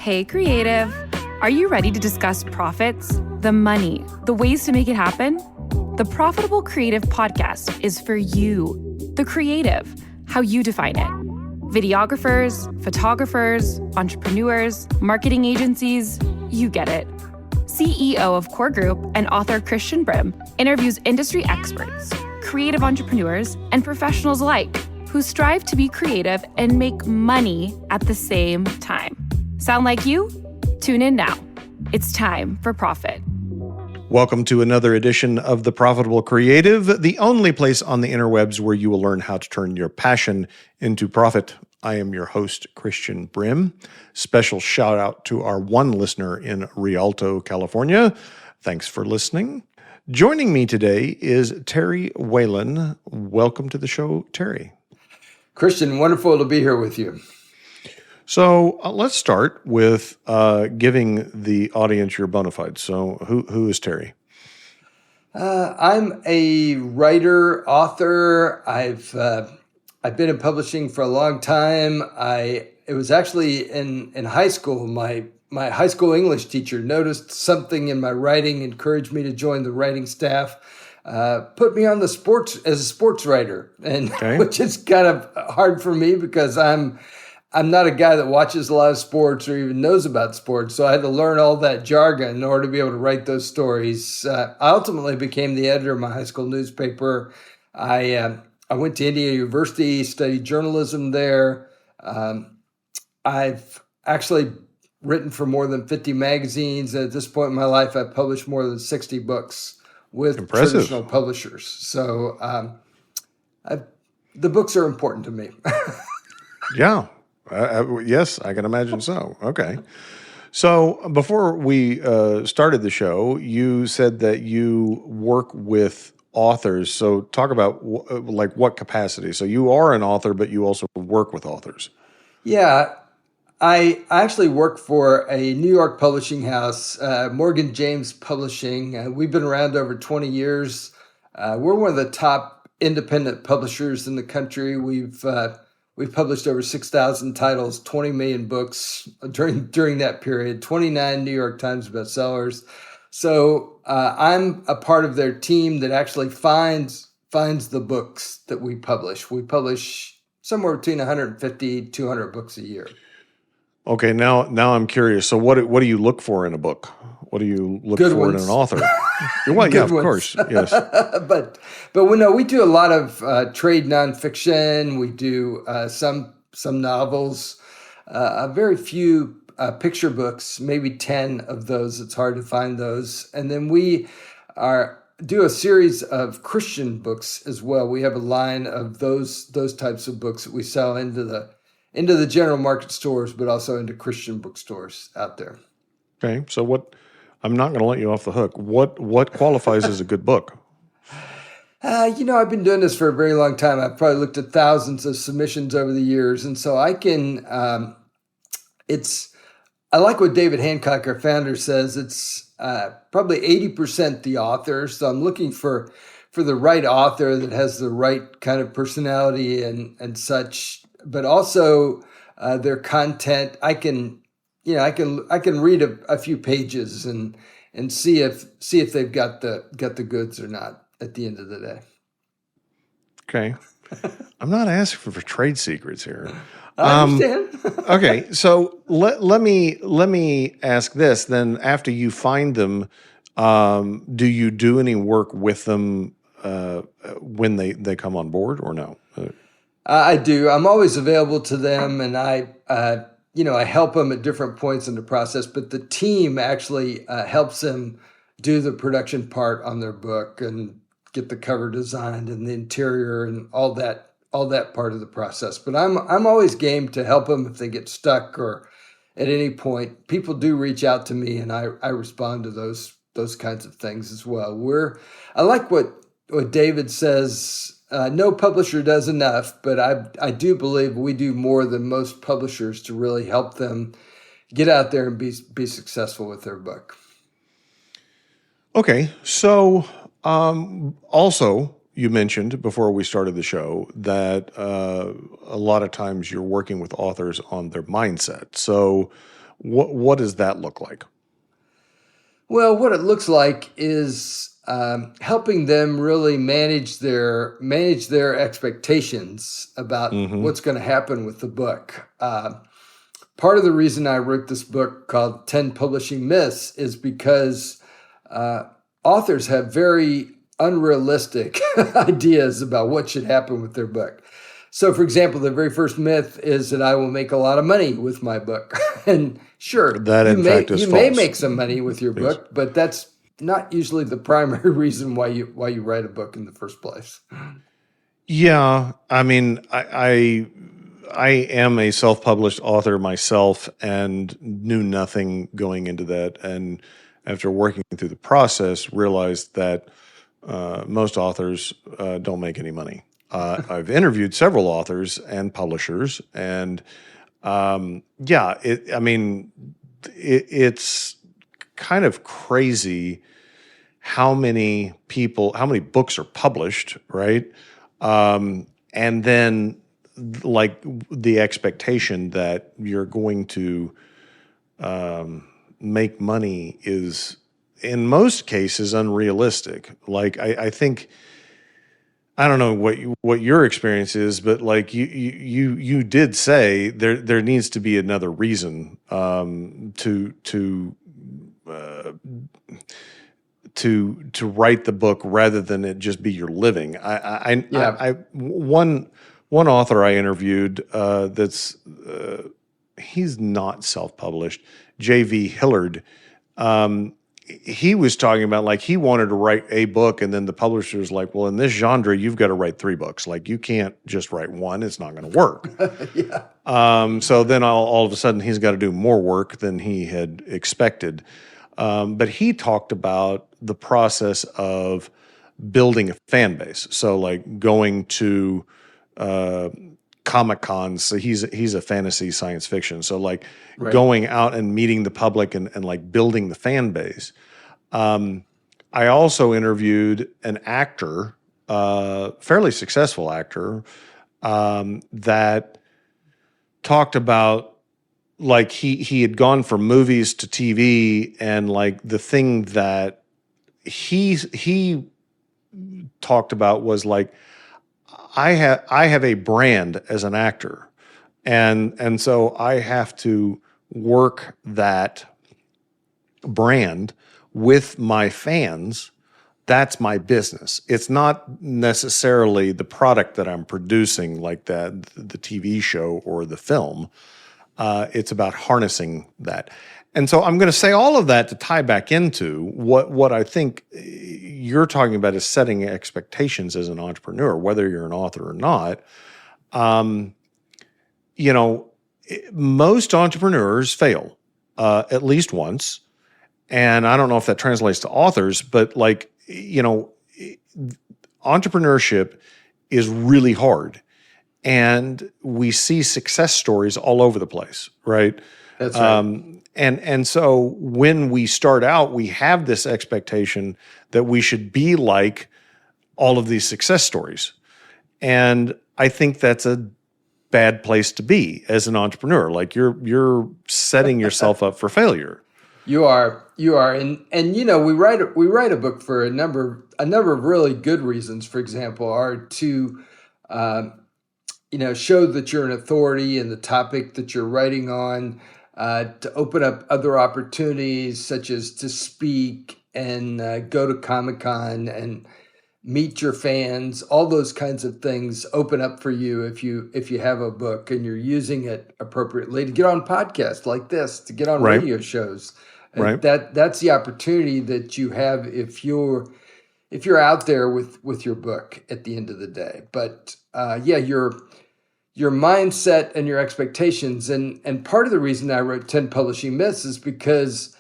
Hey, creative. Are you ready to discuss profits, the money, the ways to make it happen? The Profitable Creative Podcast is for you, the creative, how you define it. Videographers, photographers, entrepreneurs, marketing agencies, you get it. CEO of Core Group and author Christian Brim interviews industry experts, creative entrepreneurs, and professionals alike who strive to be creative and make money at the same time. Sound like you? Tune in now. It's time for profit. Welcome to another edition of The Profitable Creative, the only place on the interwebs where you will learn how to turn your passion into profit. I am your host, Christian Brim. Special shout out to our one listener in Rialto, California. Thanks for listening. Joining me today is Terry Whalen. Welcome to the show, Terry. Christian, wonderful to be here with you. So let's start with giving the audience your bona fides. So who is Terry? I'm a writer, author. I've been in publishing for a long time. It was actually in high school. My high school English teacher noticed something in my writing, encouraged me to join the writing staff, put me on the sports as a sports writer, and which is kind of hard for me because I'm not a guy that watches a lot of sports or even knows about sports, so I had to learn all that jargon in order to be able to write those stories. I ultimately became the editor of my high school newspaper. I went to Indiana University, studied journalism there. I've actually written for more than 50 magazines. At this point in my life, I've published more than 60 books with traditional publishers. So the books are important to me. Yeah. Yes, I can imagine so. Okay. So before we started the show, you said that you work with authors. So talk about what capacity. So you are an author, but you also work with authors. Yeah. I actually work for a New York publishing house, Morgan James Publishing. We've been around over 20 years. We're one of the top independent publishers in the country. We've published over 6,000 titles, 20 million books during that period, 29 New York Times bestsellers. So I'm a part of their team that actually finds the books that we publish. We publish somewhere between 150, 200 books a year. Okay, now I'm curious. So what do you look for in a book? What do you look for in an author? Well, yeah, of course, yes. But we do a lot of trade nonfiction. We do some novels, very few picture books, maybe 10 of those. It's hard to find those. And then we do a series of Christian books as well. We have a line of those types of books that we sell into the general market stores, but also into Christian bookstores out there. Okay, so I'm not going to let you off the hook. What qualifies as a good book? I've been doing this for a very long time. I've probably looked at thousands of submissions over the years, and so I can. I like what David Hancock, our founder, says. It's probably 80% the author. So I'm looking for the right author that has the right kind of personality and such, but also their content. I can read a few pages and see if they've got the goods or not at the end of the day. Okay. I'm not asking for trade secrets here. I understand. Okay, so let me ask this then. After you find them, do you do any work with them when they come on board or no? I do. I'm always available to them, and I help them at different points in the process, but the team actually helps them do the production part on their book and get the cover designed and the interior and all that part of the process. But I'm always game to help them if they get stuck or at any point. People do reach out to me, and I respond to those kinds of things as well. I like what David says. No publisher does enough, but I do believe we do more than most publishers to really help them get out there and be successful with their book. Okay, so also you mentioned before we started the show that a lot of times you're working with authors on their mindset. So What does that look like? Well, what it looks like is helping them really manage their expectations about Mm-hmm. what's going to happen with the book. Part of the reason I wrote this book called 10 Publishing Myths is because authors have very unrealistic ideas about what should happen with their book. So, for example, the very first myth is that I will make a lot of money with my book. And sure, That in fact is may false. make some money with your book, but that's not usually the primary reason why you write a book in the first place. Yeah, I mean, I am a self-published author myself and knew nothing going into that. And after working through the process, realized that most authors don't make any money. I've interviewed several authors and publishers, and it's kind of crazy how many books are published, right? And then like the expectation that you're going to make money is in most cases unrealistic. Like I think, I don't know what your experience is, but like you did say there needs to be another reason to write the book rather than it just be your living. One author I interviewed he's not self-published, J.V. Hillard. He was talking about like he wanted to write a book, and then the publisher was like, well, in this genre, you've got to write 3 books. Like you can't just write one; it's not going to work. Yeah. So then all of a sudden, he's got to do more work than he had expected. But he talked about the process of building a fan base. So like going to Comic Cons. So he's a fantasy science fiction. So like going out and meeting the public and like building the fan base. I also interviewed an actor, fairly successful actor, that talked about like he had gone from movies to TV, and like the thing that he talked about was like, I have a brand as an actor, and so I have to work that brand with my fans. That's my business. It's not necessarily the product that I'm producing, like the TV show or the film. It's about harnessing that. And so I'm going to say all of that to tie back into what I think you're talking about is setting expectations as an entrepreneur, whether you're an author or not. Most entrepreneurs fail at least once. And I don't know if that translates to authors, but like, entrepreneurship is really hard. And we see success stories all over the place, right? That's right. And so when we start out, we have this expectation that we should be like all of these success stories. And I think that's a bad place to be as an entrepreneur. Like you're setting yourself up for failure. You are, and we write a book for a number of really good reasons. For example, are to show that you're an authority in the topic that you're writing on, to open up other opportunities such as to speak and go to Comic-Con and meet your fans. All those kinds of things open up for you if you have a book and you're using it appropriately, to get on podcasts like this, to get on radio shows. Right. That's the opportunity that you have if you're out there with your book at the end of the day. But your mindset and your expectations, and part of the reason I wrote 10 Publishing Myths is because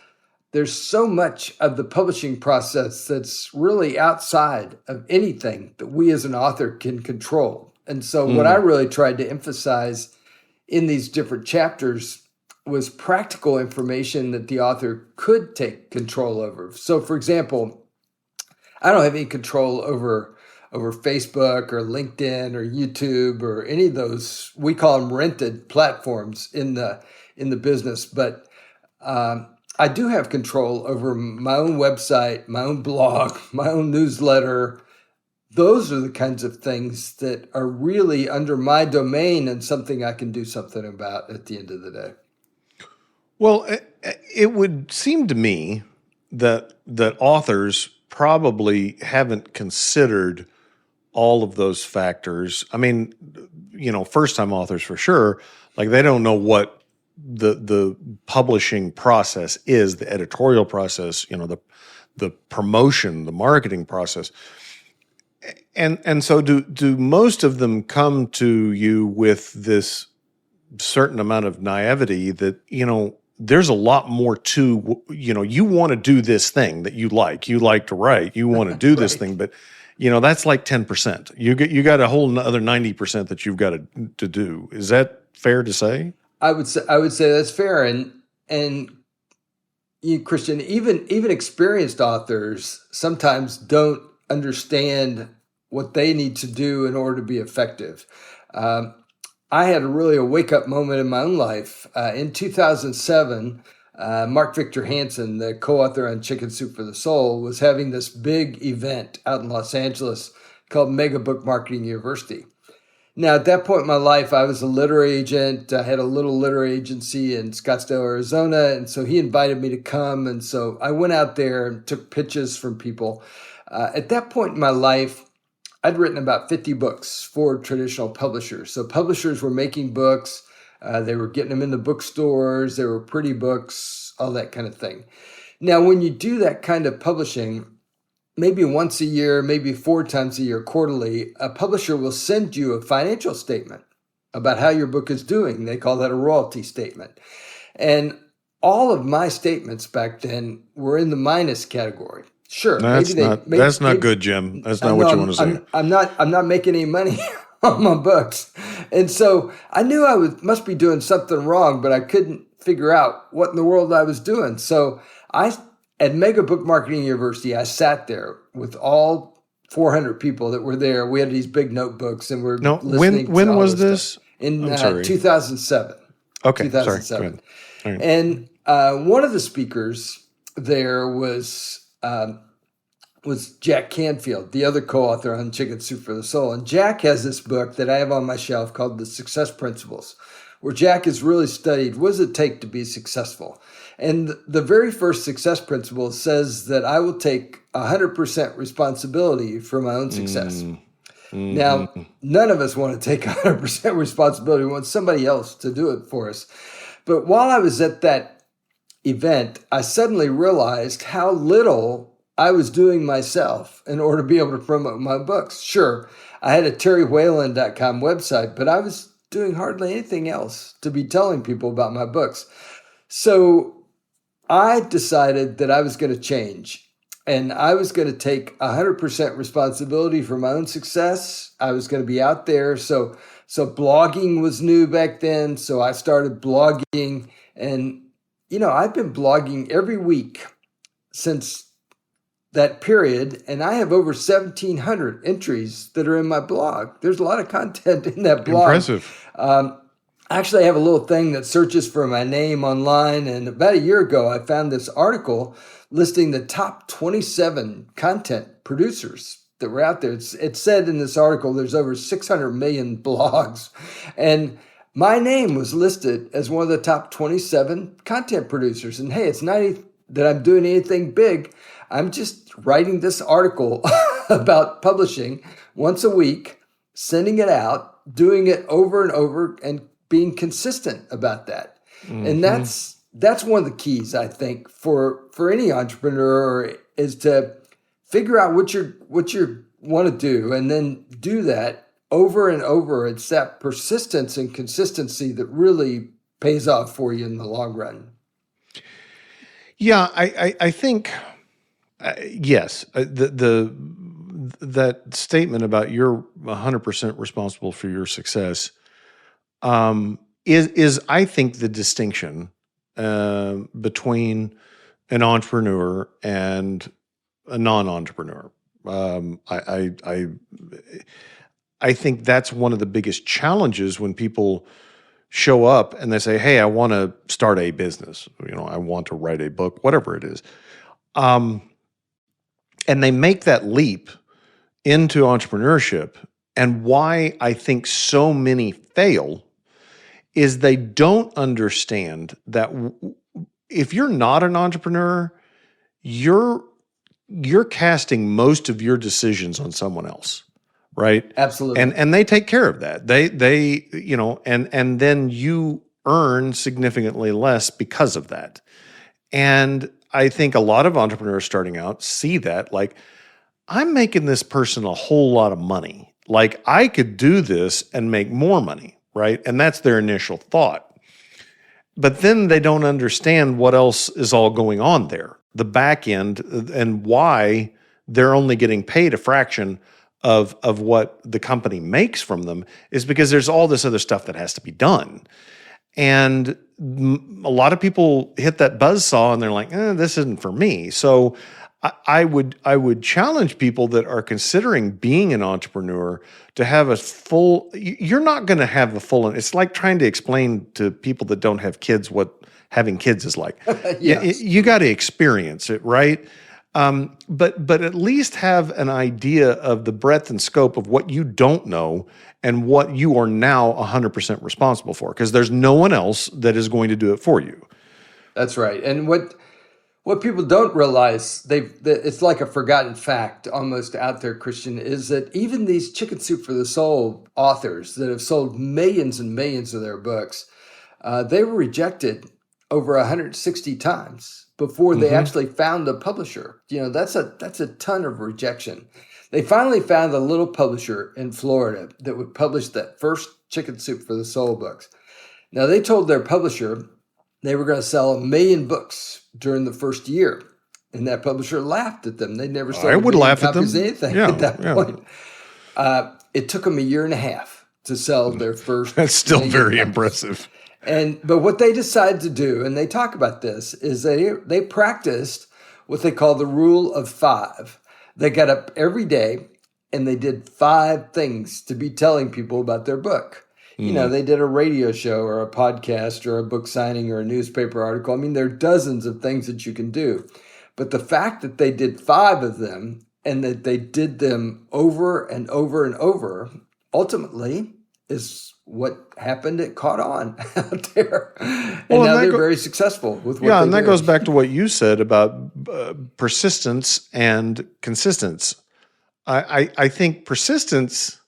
there's so much of the publishing process that's really outside of anything that we as an author can control. And so what I really tried to emphasize in these different chapters was practical information that the author could take control over. So, for example, I don't have any control over Facebook or LinkedIn or YouTube or any of those, we call them rented platforms in the business. But I do have control over my own website, my own blog, my own newsletter. Those are the kinds of things that are really under my domain and something I can do something about at the end of the day. Well, it would seem to me that authors probably haven't considered all of those factors. I mean, first-time authors for sure, like they don't know what the publishing process is, the editorial process, the promotion, the marketing process. And so do most of them come to you with this certain amount of naivety that, there's a lot more to, you want to do this thing that you like to write, you want to do this thing, but that's like 10%. You got a whole other 90% that you've got to do. Is that fair to say? I would say that's fair. And you, Christian, even experienced authors sometimes don't understand what they need to do in order to be effective. I had a wake-up moment in my own life. In 2007, Mark Victor Hansen, the co-author on Chicken Soup for the Soul, was having this big event out in Los Angeles called Mega Book Marketing University. Now, at that point in my life, I was a literary agent. I had a little literary agency in Scottsdale, Arizona, and so he invited me to come. And so I went out there and took pitches from people. At that point in my life, I'd written about 50 books for traditional publishers. So publishers were making books. They were getting them in the bookstores. They were pretty books, all that kind of thing. Now, when you do that kind of publishing, maybe once a year, maybe 4 times a year, quarterly, a publisher will send you a financial statement about how your book is doing. They call that a royalty statement. And all of my statements back then were in the minus category. Sure, that's not good, Jim. That's not what you want to say. I'm not making any money on my books, and so I knew must be doing something wrong, but I couldn't figure out what in the world I was doing. So at Mega Book Marketing University, I sat there with all 400 people that were there. We had these big notebooks, and we're listening. When was this? In 2007. Okay, 2007. Sorry. Go ahead. And one of the speakers there was Jack Canfield, the other co-author on Chicken Soup for the Soul. And Jack has this book that I have on my shelf called The Success Principles, where Jack has really studied what does it take to be successful. And the very first success principle says that I will take 100% responsibility for my own success. Mm-hmm. Now, none of us want to take 100% responsibility. We want somebody else to do it for us. But while I was at that event, I suddenly realized how little I was doing myself in order to be able to promote my books. Sure, I had a terrywhalen.com website, but I was doing hardly anything else to be telling people about my books. So I decided that I was going to change, and I was going to take 100% responsibility for my own success. I was going to be out there. So blogging was new back then. So I started blogging, and I've been blogging every week since that period, and I have over 1,700 entries that are in my blog. There's a lot of content in that blog. Impressive. Actually, I have a little thing that searches for my name online, and about a year ago, I found this article listing the top 27 content producers that were out there. It said in this article there's over 600 million blogs, and my name was listed as one of the top 27 content producers. And hey, it's not that I'm doing anything big. I'm just writing this article about publishing once a week, sending it out, doing it over and over, and being consistent about that. Mm-hmm. And that's one of the keys, I think, for any entrepreneur is to figure out what you want to do, and then do that over and over. It's that persistence and consistency that really pays off for you in the long run. Yeah, I think. Yes, that statement about you're 100% responsible for your success is I think the distinction between an entrepreneur and a non-entrepreneur. I think that's one of the biggest challenges when people show up and they say, hey, I want to start a business. I want to write a book, whatever it is. And they make that leap into entrepreneurship. And why I think so many fail is they don't understand that if you're not an entrepreneur, you're casting most of your decisions on someone else, right? Absolutely. And they take care of that. They and then you earn significantly less because of that. And I think a lot of entrepreneurs starting out see that, like, I'm making this person a whole lot of money. Like, I could do this and make more money, right? And that's their initial thought. But then they don't understand what else is all going on there, the back end, and why they're only getting paid a fraction of what the company makes from them is because there's all this other stuff that has to be done. And a lot of people hit that buzzsaw and they're like, this isn't for me. So I would challenge people that are considering being an entrepreneur to have a full, you're not going to have a full, it's like trying to explain to people that don't have kids what having kids is like. Yes. You got to experience it, right? But at least have an idea of the breadth and scope of what you don't know and what you are now 100% responsible for, because there's no one else that is going to do it for you. That's right. And what people don't realize, it's like a forgotten fact almost out there, Christian, is that even these Chicken Soup for the Soul authors that have sold millions and millions of their books, they were rejected over 160 times before they actually found a publisher. That's a ton of rejection. They finally found a little publisher in Florida that would publish that first Chicken Soup for the Soul books. Now, they told their publisher they were going to sell 1 million books during the first year. And that publisher laughed at them. They never sold I would laugh at them. Anything at that point. It took them 1.5 years to sell their first. That's still very impressive. But what they decided to do, and they talk about this, is they practiced what they call the rule of 5. They got up every day and they did 5 things to be telling people about their book. They did a radio show or a podcast or a book signing or a newspaper article. I mean, there are dozens of things that you can do. But the fact that they did 5 of them and that they did them over and over and over, ultimately is what happened. It caught on out there. And now they're very successful with what they do. Yeah, and that goes back to what you said about persistence and consistency. I think persistence,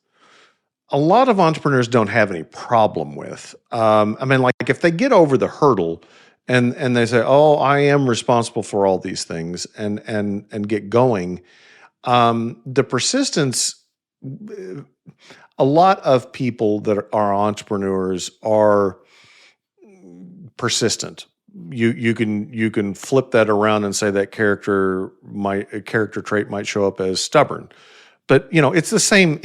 a lot of entrepreneurs don't have any problem with. Like if they get over the hurdle and they say, oh, I am responsible for all these things and get going, the persistence, a lot of people that are entrepreneurs are persistent. You can flip that around and say that character trait might show up as stubborn, but it's the same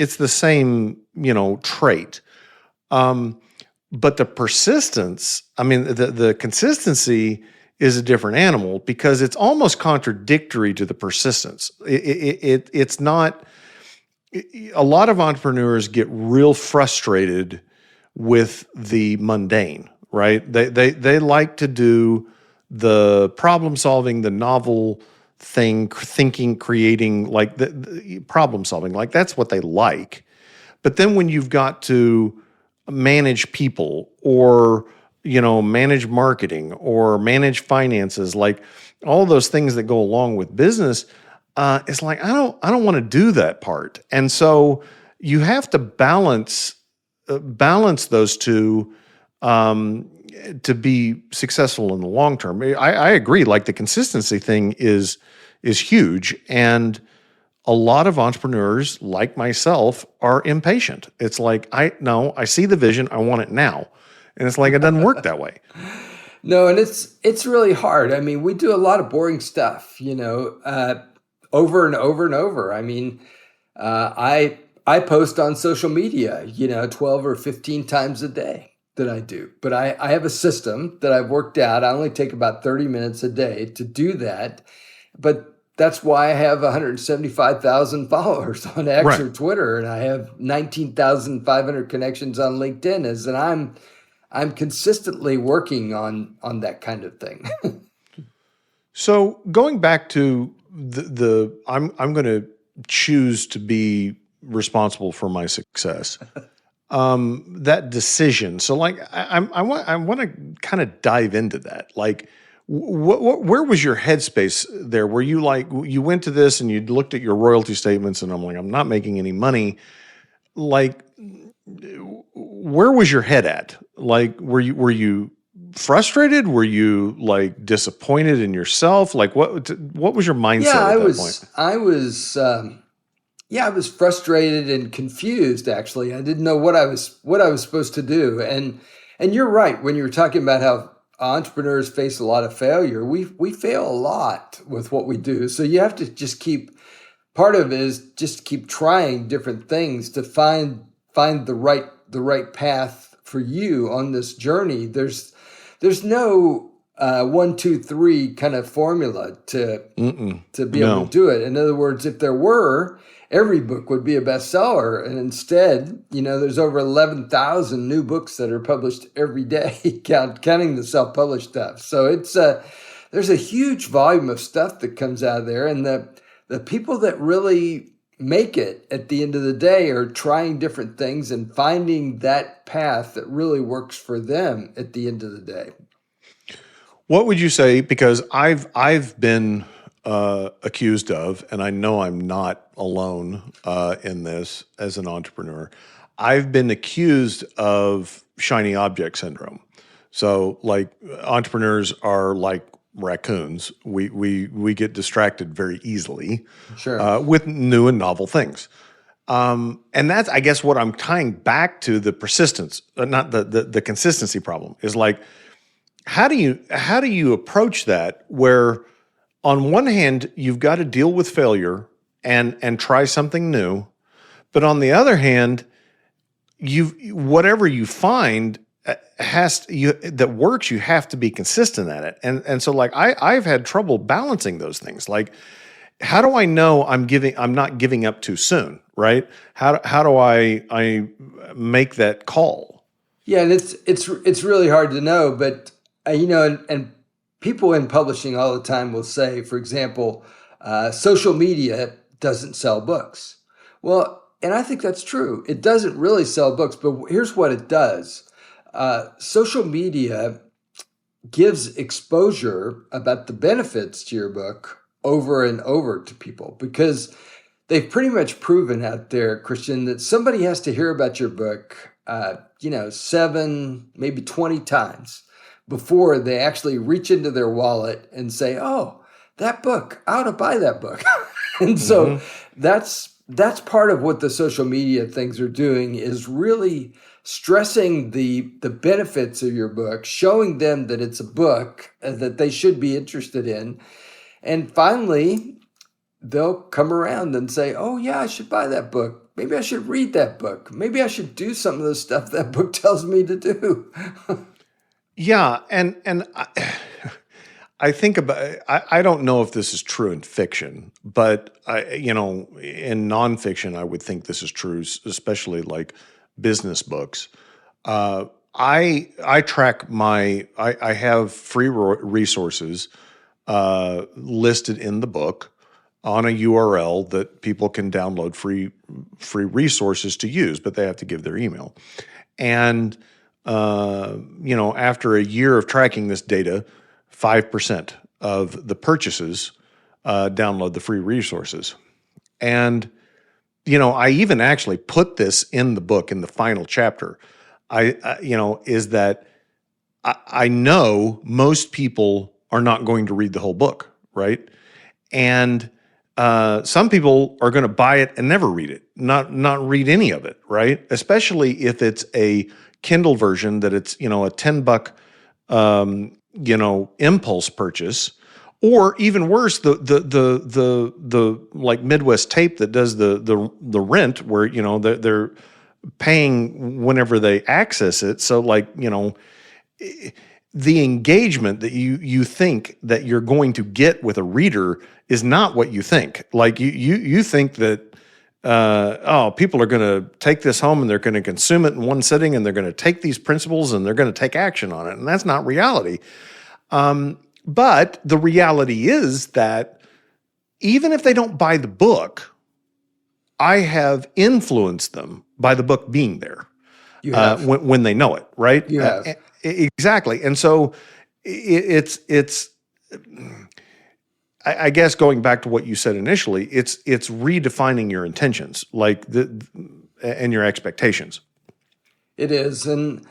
trait. But the persistence, the consistency is a different animal because it's almost contradictory to the persistence. It's not. A lot of entrepreneurs get real frustrated with the mundane, right? They like to do the problem solving, the novel thing, thinking, creating, like the problem solving, like that's what they like. But then when you've got to manage people or, manage marketing or manage finances, like all those things that go along with business, it's like, I don't want to do that part. And so you have to balance those two to be successful in the long term. I agree. Like the consistency thing is huge. And a lot of entrepreneurs like myself are impatient. It's like, I see the vision. I want it now. And it's like, it doesn't work that way. No, and it's really hard. We do a lot of boring stuff, over and over and over. I post on social media, 12 or 15 times a day that I do. But I have a system that I've worked out. I only take about 30 minutes a day to do that. But that's why I have 175,000 followers on X or Twitter, and I have 19,500 connections on LinkedIn. I'm consistently working on that kind of thing. So going back to I'm going to choose to be responsible for my success. That decision. So like I want to kind of dive into that. Like where was your headspace there? Were you like, you went to this and you looked at your royalty statements and I'm like, I'm not making any money. Like, where was your head at? Like, were you frustrated? Were you like disappointed in yourself? Like what was your mindset Yeah, at that point? I was frustrated and confused. Actually, I didn't know what I was supposed to do. And you're right when you were talking about how entrepreneurs face a lot of failure. We fail a lot with what we do. So you have to just part of it is just keep trying different things to find the right path for you on this journey. There's no 1, 2, 3 kind of formula to be able to do it. In other words, if there were, every book would be a bestseller. And instead, there's over 11,000 new books that are published every day, counting the self-published stuff. So there's a huge volume of stuff that comes out of there. And the people that really make it at the end of the day are trying different things and finding that path that really works for them at the end of the day. What would you say? Because I've been accused of, and I know I'm not alone in this as an entrepreneur. I've been accused of shiny object syndrome. So, like, entrepreneurs are like raccoons. We get distracted very easily, Sure. with new and novel things. And that's, I guess, what I'm tying back to the persistence, not the consistency problem. Is like, how do you approach that? Where on one hand you've got to deal with failure and try something new, but on the other hand, whatever you find that works, you have to be consistent at it. And so like I've had trouble balancing those things. Like, how do I know I'm not giving up too soon, right? How do I make that call? Yeah, and it's really hard to know, but and people in publishing all the time will say, for example, social media doesn't sell books. Well, and I think that's true. It doesn't really sell books, but here's what it does. Social media gives exposure about the benefits to your book over and over to people, because they've pretty much proven out there, Christian, that somebody has to hear about your book, 7, maybe 20 times before they actually reach into their wallet and say, oh, that book, I ought to buy that book. And so that's part of what the social media things are doing, is really stressing the benefits of your book, showing them that it's a book that they should be interested in. And finally, they'll come around and say, oh yeah, I should buy that book. Maybe I should read that book. Maybe I should do some of the stuff that book tells me to do. Yeah, and I think about. I don't know if this is true in fiction, but in nonfiction, I would think this is true, especially like business books. I track I have free resources listed in the book on a URL that people can download free resources to use, but they have to give their email. And after a year of tracking this data, 5% of the purchases download the free resources. And, I even actually put this in the book in the final chapter. Is that I know most people are not going to read the whole book, right? And some people are going to buy it and never read it, not read any of it, right? Especially if it's a Kindle version that it's, a $10 impulse purchase, or even worse, the like Midwest Tape that does the rent, where they're paying whenever they access it. So like, the engagement that you think that you're going to get with a reader is not what you think. Like you think that people are going to take this home and they're going to consume it in one sitting and they're going to take these principles and they're going to take action on it. And that's not reality. But the reality is that even if they don't buy the book, I have influenced them by the book being there when they know it, right? You have. Exactly. And so it's I guess going back to what you said initially, it's redefining your intentions, and your expectations. It is. And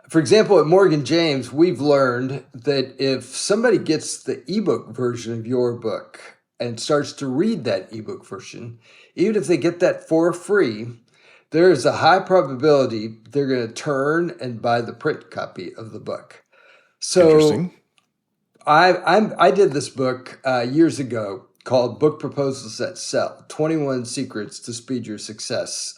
for example, at Morgan James, we've learned that if somebody gets the ebook version of your book and starts to read that ebook version, even if they get that for free, there is a high probability they're going to turn and buy the print copy of the book. So Interesting. I did this book years ago called Book Proposals That Sell, 21 Secrets to Speed Your Success.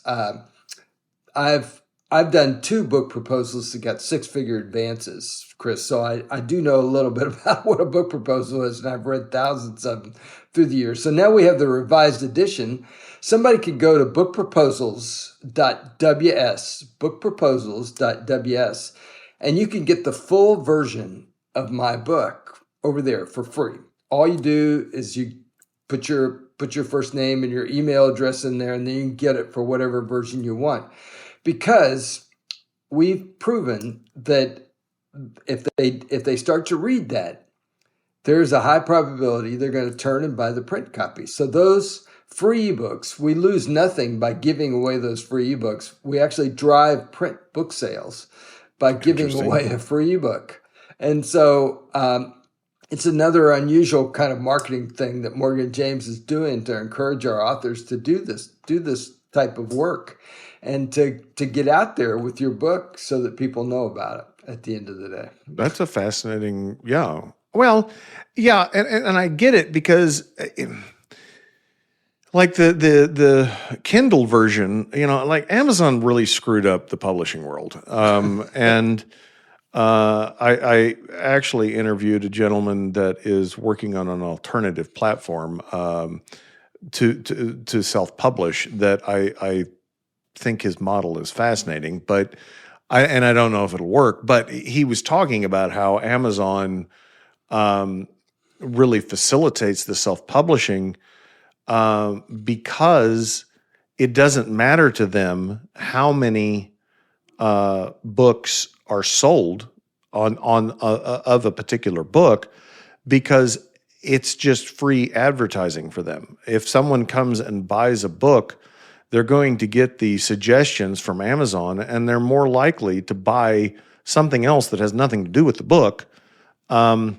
I've done 2 book proposals that got 6-figure advances, Chris. So I do know a little bit about what a book proposal is, and I've read thousands of them through the years. So now we have the revised edition. Somebody could go to bookproposals.ws, and you can get the full version of my book over there for free. All you do is you put your first name and your email address in there, and then you can get it for whatever version you want. Because we've proven that if they start to read that, there's a high probability they're going to turn and buy the print copy. So those free ebooks, we lose nothing by giving away those free ebooks. We actually drive print book sales by giving away a free ebook. And so it's another unusual kind of marketing thing that Morgan James is doing to encourage our authors to do this type of work and to get out there with your book so that people know about it at the end of the day. That's a fascinating, yeah. Well, yeah, and I get it because like the Kindle version, like Amazon really screwed up the publishing world. And I actually interviewed a gentleman that is working on an alternative platform to self-publish that I think his model is fascinating, but I don't know if it'll work, but he was talking about how Amazon really facilitates the self-publishing because it doesn't matter to them how many books are sold of a particular book, because it's just free advertising for them. If someone comes and buys a book, they're going to get the suggestions from Amazon, and they're more likely to buy something else that has nothing to do with the book. And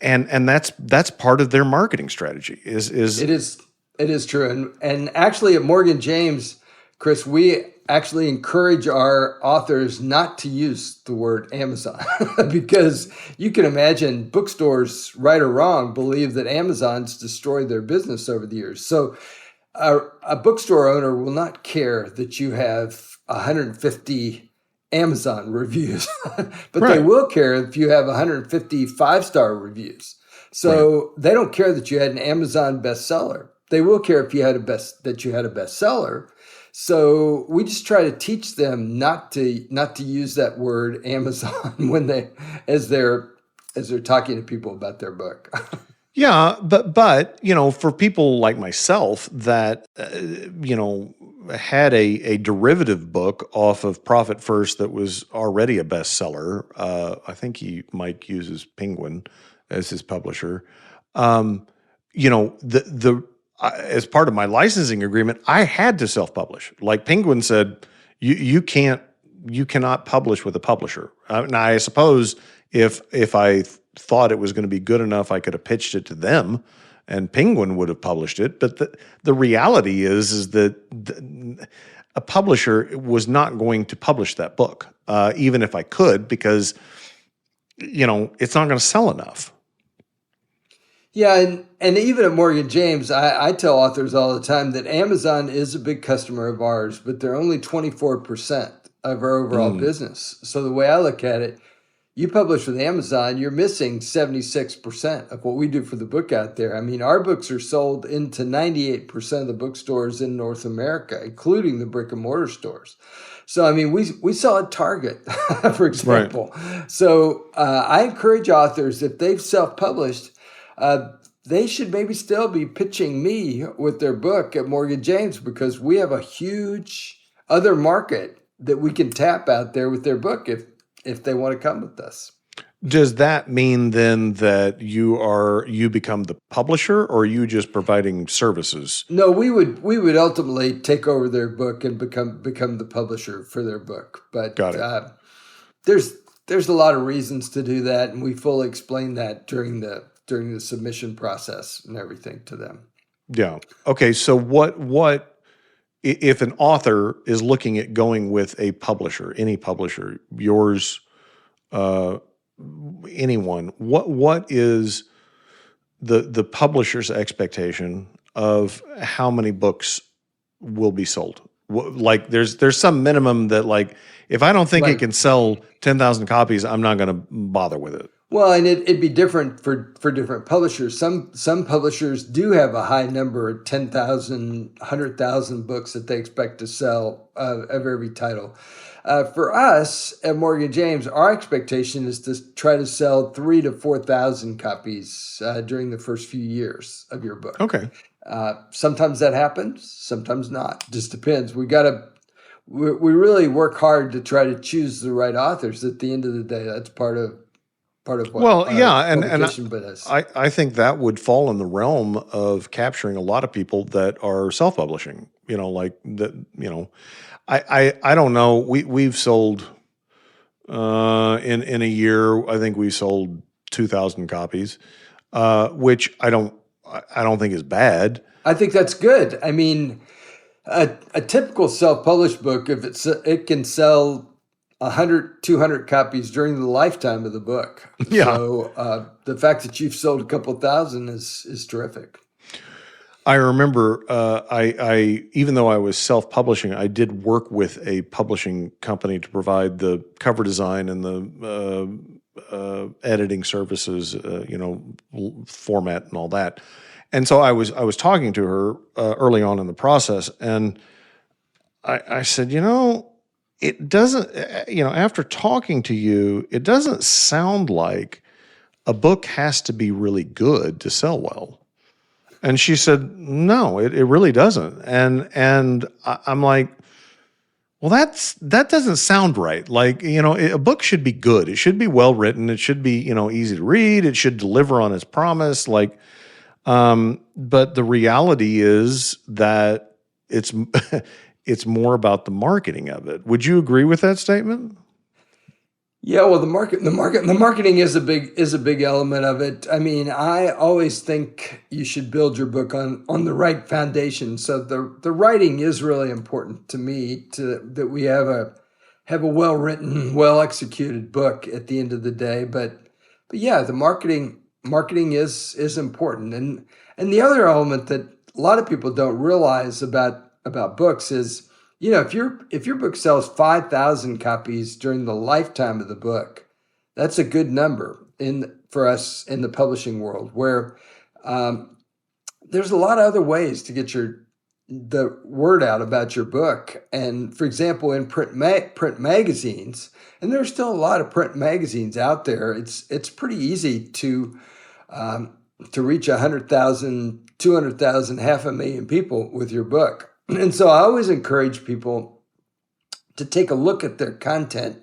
that's part of their marketing strategy. It is true. And actually at Morgan James, Chris, we actually encourage our authors not to use the word Amazon because you can imagine bookstores, right or wrong, believe that Amazon's destroyed their business over the years. So a bookstore owner will not care that you have 150 Amazon reviews, but They will care if you have 150 5-star reviews. So They don't care that you had an Amazon bestseller. They will care if you had that you had a bestseller. So we just try to teach them not to use that word Amazon as they're talking to people about their book. Yeah, but for people like myself that had a derivative book off of Profit First that was already a bestseller, I think Mike uses Penguin as his publisher. As part of my licensing agreement, I had to self-publish. Like Penguin said, you cannot publish with a publisher. Now, I suppose if I thought it was going to be good enough, I could have pitched it to them, and Penguin would have published it. But the reality is that a publisher was not going to publish that book, even if I could, because it's not going to sell enough. Yeah, and even at Morgan James, I tell authors all the time that Amazon is a big customer of ours, but they're only 24% of our overall business. So the way I look at it, you publish with Amazon, you're missing 76% of what we do for the book out there. I mean, our books are sold into 98% of the bookstores in North America, including the brick and mortar stores. So, I mean, we sell at Target, for example. Right. So I encourage authors, if they've self-published, they should maybe still be pitching me with their book at Morgan James, because we have a huge other market that we can tap out there with their book if they want to come with us. Does that mean then that you become the publisher, or are you just providing services? No, we would ultimately take over their book and become the publisher for their book. But Got it. There's a lot of reasons to do that, and we fully explain that during the submission process and everything to them. Yeah. Okay. So what if an author is looking at going with a publisher, any publisher, yours, anyone, what is the publisher's expectation of how many books will be sold? Like there's some minimum that, like, if I don't think it can sell 10,000 copies, I'm not going to bother with it. Well, and it'd be different for different publishers. Some publishers do have a high number, 10,000, 100,000 books that they expect to sell of every title. For us at Morgan James, our expectation is to try to sell 3,000 to 4,000 copies during the first few years of your book. Okay. Sometimes that happens, sometimes not. Just depends. We really work hard to try to choose the right authors. At the end of the day, that's part of what. Well, yeah, and I think that would fall in the realm of capturing a lot of people that are self-publishing. Like that. I don't know. We've sold in a year. I think we sold 2,000 copies, which I don't think is bad. I think that's good. I mean, a typical self-published book, if it can sell 100, 200 copies during the lifetime of the book. Yeah. So the fact that you've sold a couple thousand is terrific. I remember I even though I was self-publishing, I did work with a publishing company to provide the cover design and the editing services, format and all that. And so I was talking to her early on in the process, and I said, it doesn't, after talking to you, it doesn't sound like a book has to be really good to sell well. And she said, no, it really doesn't. And I'm like, well, that doesn't sound right. Like, a book should be good. It should be well written. It should be, easy to read. It should deliver on its promise. Like, but the reality is that it's more about the marketing of it. Would you agree with that statement? Yeah, well, the marketing is a big element of it. I mean, I always think you should build your book on the right foundation. So the writing is really important to me, that we have a well-written, well-executed book at the end of the day. But yeah, the marketing is important. And the other element that a lot of people don't realize about books is, if your book sells 5,000 copies during the lifetime of the book, that's a good number for us in the publishing world, where there's a lot of other ways to get the word out about your book. And for example, in print magazines, and there's still a lot of print magazines out there, it's pretty easy to reach 100,000, 200,000, 500,000 people with your book. And so I always encourage people to take a look at their content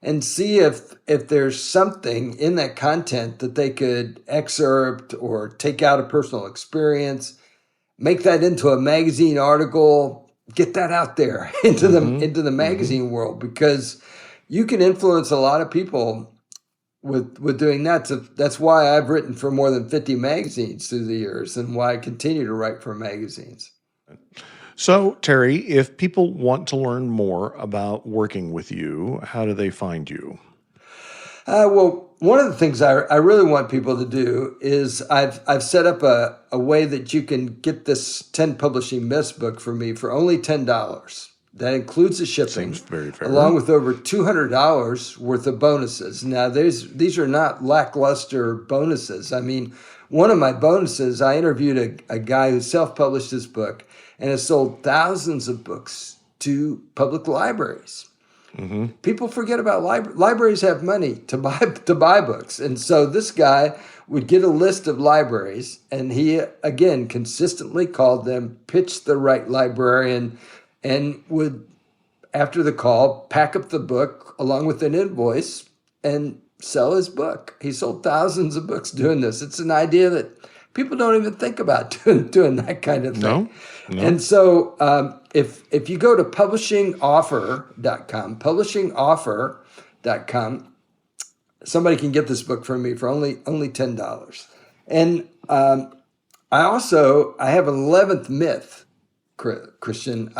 and see if there's something in that content that they could excerpt or take out a personal experience, make that into a magazine article, get that out there into the magazine world, because you can influence a lot of people with doing that. So that's why I've written for more than 50 magazines through the years, and why I continue to write for magazines. So, Terry, if people want to learn more about working with you, how do they find you? Well, one of the things I really want people to do is I've set up a way that you can get this 10 Publishing Myths book for me for only $10. That includes the shipping, Seems very fair. along with over $200 worth of bonuses. Now, these are not lackluster bonuses. I mean, one of my bonuses, I interviewed a guy who self-published his book and has sold thousands of books to public libraries. Mm-hmm. People forget about libraries have money to buy books, and so this guy would get a list of libraries, and he again consistently called them, pitched the right librarian, and would, after the call, pack up the book along with an invoice and sell his book. He sold thousands of books doing this. It's an idea that people don't even think about doing that kind of thing. No. And so if you go to publishingoffer.com, somebody can get this book from me for only $10. And I have an 11th myth, Christian.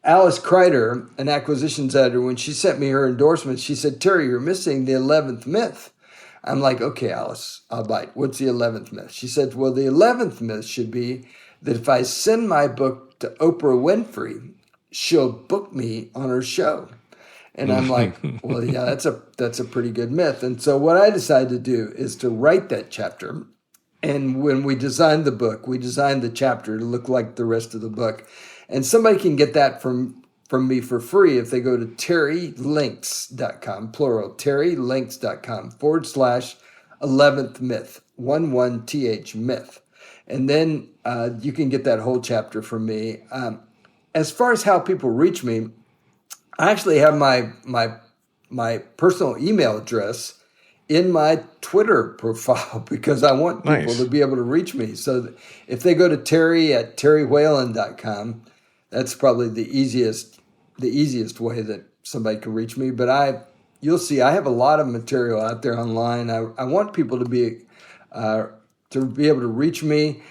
Alice Kreider, an acquisitions editor, when she sent me her endorsement, she said, "Terry, you're missing the 11th myth." I'm like, "Okay, Alice, I'll bite. What's the 11th myth?" She said, "Well, the 11th myth should be that if I send my book to Oprah Winfrey, she'll book me on her show." And I'm like, "Well, yeah, that's a pretty good myth." And so what I decided to do is to write that chapter. And when we designed the book, we designed the chapter to look like the rest of the book. And somebody can get that from me for free if they go to terrylinks.com, plural, terrylinks.com/11th myth, 11th myth. And then you can get that whole chapter from me. As far as how people reach me, I actually have my personal email address in my Twitter profile because I want people to be able to reach me. So if they go to terry@terrywhalen.com, that's probably the easiest way that somebody can reach me. But you'll see I have a lot of material out there online. I want people to be able to reach me.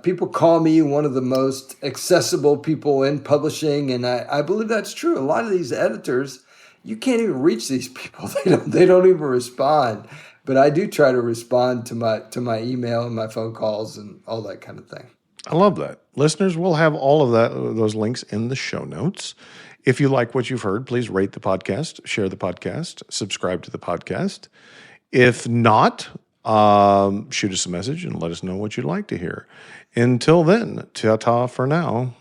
People call me one of the most accessible people in publishing, and I believe that's true. A lot of these editors, you can't even reach these people. They don't even respond. But I do try to respond to my email and my phone calls and all that kind of thing. I love that. Listeners, we'll have all of those links in the show notes. If you like what you've heard, please rate the podcast, share the podcast, subscribe to the podcast. If not, shoot us a message and let us know what you'd like to hear. Until then, ta-ta for now.